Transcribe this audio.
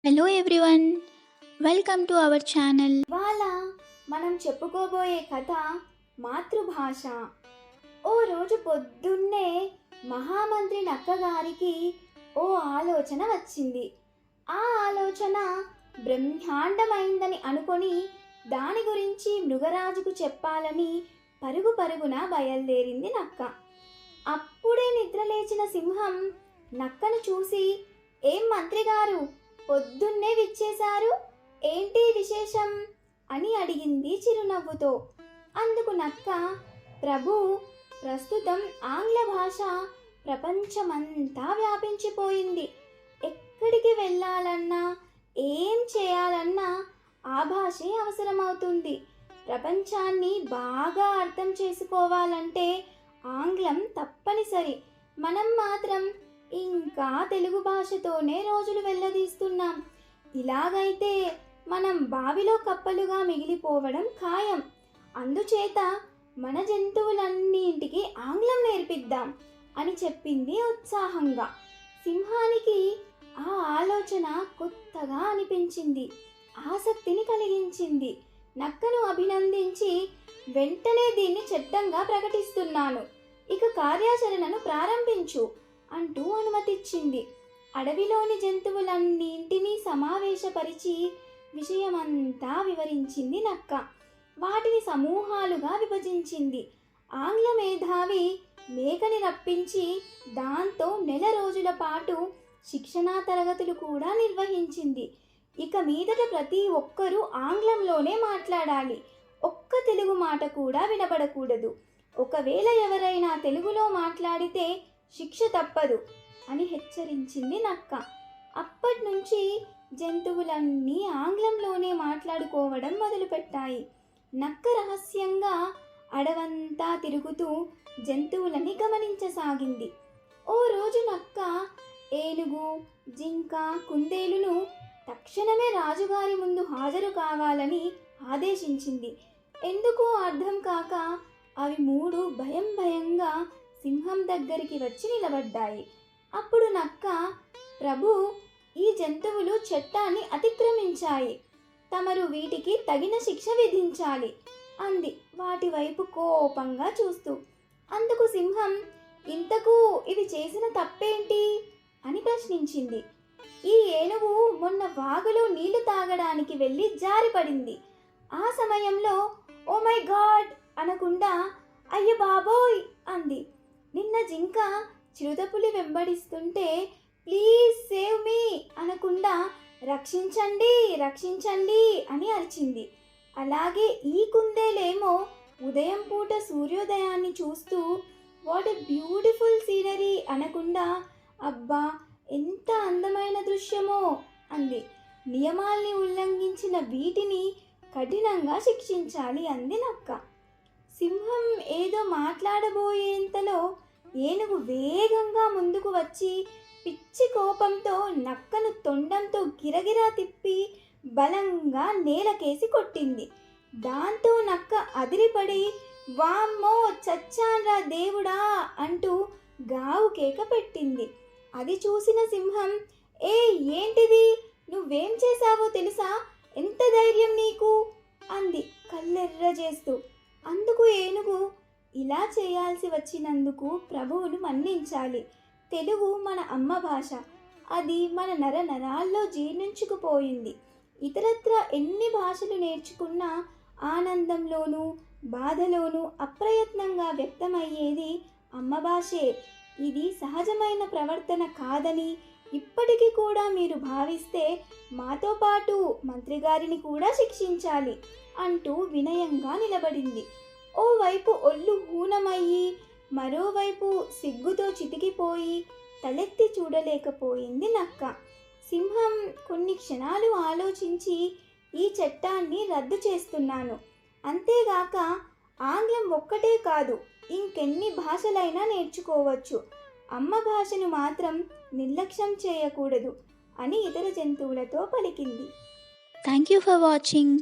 Hello everyone, welcome to our channel. ఇవాళ మనం చెప్పుకోబోయే కథ మాతృభాష. ఓ రోజు పొద్దున్నే మహామంత్రి నక్క గారికి ఓ ఆలోచన వచ్చింది. ఆ ఆలోచన బ్రహ్మాండమైందని అనుకొని దాని గురించి మృగరాజుకు చెప్పాలని పరుగు పరుగున బయలుదేరింది నక్క. అప్పుడే నిద్రలేచిన సింహం నక్కను చూసి, ఏం మంత్రి గారు, పొద్దున్నే విచ్చేశారు, ఏంటి విశేషం అని అడిగింది చిరునవ్వుతో. అందుకు నక్క, ప్రభు, ప్రస్తుతం ఆంగ్ల భాష ప్రపంచమంతా వ్యాపించిపోయింది. ఎక్కడికి వెళ్ళాలన్నా, ఏం చేయాలన్నా ఆ భాషే అవసరమవుతుంది. ప్రపంచాన్ని బాగా అర్థం చేసుకోవాలంటే ఆంగ్లం తప్పనిసరి. మనం మాత్రం ఇంకా తెలుగు భాషతోనే రోజులు వెళ్ళదీస్తున్నాం. ఇలాగైతే మనం బావిలో కప్పలుగా మిగిలిపోవడం ఖాయం. అందుచేత మన జంతువులన్నింటికి ఆంగ్లం నేర్పిద్దాం అని చెప్పింది ఉత్సాహంగా. సింహానికి ఆ ఆలోచన కొత్తగా అనిపించింది, ఆసక్తిని కలిగించింది. నక్కను అభినందించి, వెంటనే దీన్ని చట్టంగా ప్రకటిస్తున్నాను, ఇక కార్యాచరణను ప్రారంభించు అంటూ అనుమతిచ్చింది. అడవిలోని జంతువులన్నింటినీ సమావేశపరిచి విషయమంతా వివరించింది నక్క. వాటిని సమూహాలుగా విభజించింది. ఆంగ్ల మేధావి మేకని రప్పించి దాంతో నెల రోజుల పాటు శిక్షణా తరగతులు కూడా నిర్వహించింది. ఇక మీదట ప్రతి ఒక్కరూ ఆంగ్లంలోనే మాట్లాడాలి, ఒక్క తెలుగు మాట కూడా వినబడకూడదు. ఒకవేళ ఎవరైనా తెలుగులో మాట్లాడితే శిక్ష తప్పదు అని హెచ్చరించింది నక్క. అప్పటి నుంచి జంతువులన్నీ ఆంగ్లంలోనే మాట్లాడుకోవడం మొదలుపెట్టాయి. నక్క రహస్యంగా అడవంతా తిరుగుతూ జంతువులని గమనించసాగింది. ఓ రోజు నక్క ఏనుగు, జింక, కుందేలును తక్షణమే రాజుగారి ముందు హాజరు కావాలని ఆదేశించింది. ఎందుకో అర్థం కాక అవి మూడు భయంగా సింహం దగ్గరికి వచ్చి నిలబడ్డాయి. అప్పుడు నక్క, ప్రభు, ఈ జంతువులు చట్టాన్ని అతిక్రమించాయి, తమరు వీటికి తగిన శిక్ష విధించాలి అంది వాటి వైపు కోపంగా చూస్తూ. అందుకు సింహం, ఇంతకు ఇవి చేసిన తప్పేంటి అని ప్రశ్నించింది. ఈ ఏనుగు మొన్న వాగులో నీళ్లు తాగడానికి వెళ్ళి జారిపడింది. ఆ సమయంలో ఓ మై గాడ్ అనకుండా అయ్య బాబోయ్ అంది. నిన్న జింక చిరుతపులి వెంబడిస్తుంటే ప్లీజ్ సేవ్ మీ అనకుండా రక్షించండి రక్షించండి అని అరిచింది. అలాగే ఈ కుందేలేమో ఉదయం పూట సూర్యోదయాన్ని చూస్తూ వాట్ ఎ బ్యూటిఫుల్ సీనరీ అనకుండా అబ్బా ఎంత అందమైన దృశ్యమో అంది. నియమాల్ని ఉల్లంఘించిన వీటిని కఠినంగా శిక్షించాలి అంది నక్క. సింహం ఏదో మాట్లాడబోయేంతలో ఏనుగు వేగంగా ముందుకు వచ్చి పిచ్చి కోపంతో నక్కను తొండంతో గిరగిరా తిప్పి బలంగా నేలకేసి కొట్టింది. దాంతో నక్క అదిరిపడి వామ్మో చచ్చాన్రా దేవుడా అంటూ గావు కేక పెట్టింది. అది చూసిన సింహం, ఏ ఏంటిది, నువ్వేం చేశావో తెలుసా, ఎంత ధైర్యం నీకు అంది కళ్ళెర్ర చేస్తూ. అందుకు ఏనుగు, ఇలా చేయాల్సి వచ్చినందుకు ప్రభువులు మన్నించాలి. తెలుగు మన అమ్మ భాష, అది మన నరాల్లో జీర్ణించుకుపోయింది. ఇతరత్ర ఎన్ని భాషలు నేర్చుకున్నా ఆనందంలోనూ బాధలోనూ అప్రయత్నంగా వ్యక్తమయ్యేది అమ్మ భాషే. ఇది సహజమైన ప్రవర్తన కాదని ఇప్పటికీ కూడా మీరు భావిస్తే మాతో పాటు మంత్రిగారిని కూడా శిక్షించాలి అంటూ వినయంగా నిలబడింది. ఓవైపు ఒళ్ళు హూనమయ్యి మరోవైపు సిగ్గుతో చితికిపోయి తలెత్తి చూడలేకపోయింది నక్క. సింహం కొన్ని క్షణాలు ఆలోచించి, ఈ చట్టాన్ని రద్దు చేస్తున్నాను, అంతేగాక ఆంగ్లం ఒక్కటే కాదు, ఇంకెన్ని భాషలైనా నేర్చుకోవచ్చు, అమ్మ భాషను మాత్రం నిర్లక్ష్యం చేయకూడదు అని ఇతర జంతువులతో పలికింది. Thank you for watching.